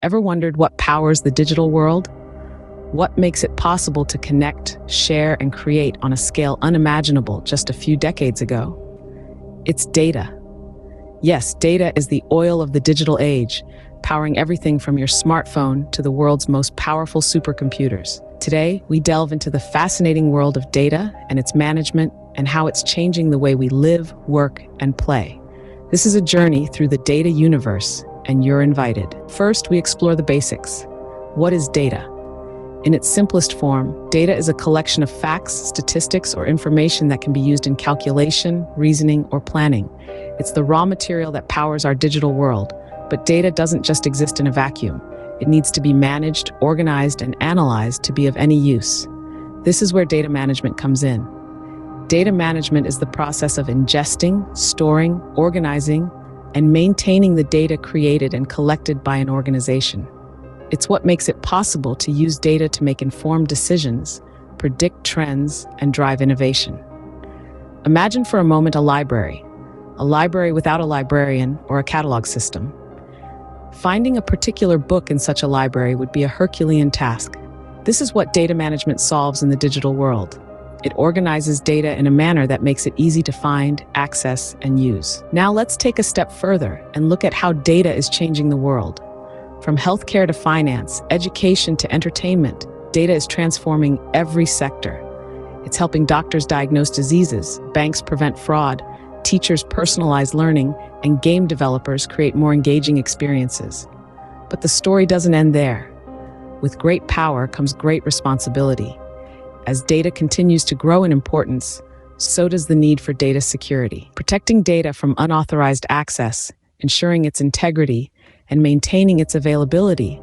Ever wondered what powers the digital world? What makes it possible to connect, share, and create on a scale unimaginable just a few decades ago? It's data. Yes, data is the oil of the digital age, powering everything from your smartphone to the world's most powerful supercomputers. Today, we delve into the fascinating world of data and its management and how it's changing the way we live, work, and play. This is a journey through the data universe, and you're invited. First, we explore the basics. What is data? In its simplest form, data is a collection of facts, statistics, or information that can be used in calculation, reasoning, or planning. It's the raw material that powers our digital world, but data doesn't just exist in a vacuum. It needs to be managed, organized, and analyzed to be of any use. This is where data management comes in. Data management is the process of ingesting, storing, organizing, and maintaining the data created and collected by an organization. It's what makes it possible to use data to make informed decisions, predict trends, and drive innovation. Imagine for a moment a library without a librarian or a catalog system. Finding a particular book in such a library would be a Herculean task. This is what data management solves in the digital world. It organizes data in a manner that makes it easy to find, access, and use. Now let's take a step further and look at how data is changing the world. From healthcare to finance, education to entertainment, data is transforming every sector. It's helping doctors diagnose diseases, banks prevent fraud, teachers personalize learning, and game developers create more engaging experiences. But the story doesn't end there. With great power comes great responsibility. As data continues to grow in importance, so does the need for data security. Protecting data from unauthorized access, ensuring its integrity, and maintaining its availability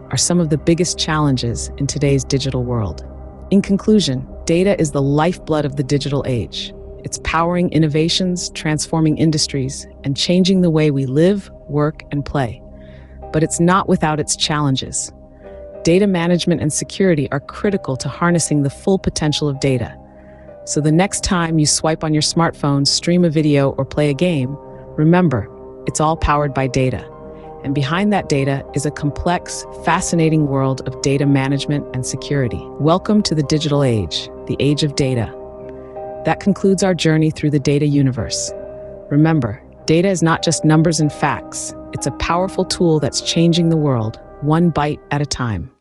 are some of the biggest challenges in today's digital world. In conclusion, data is the lifeblood of the digital age. It's powering innovations, transforming industries, and changing the way we live, work, and play. But it's not without its challenges. Data management and security are critical to harnessing the full potential of data. So the next time you swipe on your smartphone, stream a video, or play a game, remember, it's all powered by data. And behind that data is a complex, fascinating world of data management and security. Welcome to the digital age, the age of data. That concludes our journey through the data universe. Remember, data is not just numbers and facts. It's a powerful tool that's changing the world, one byte at a time.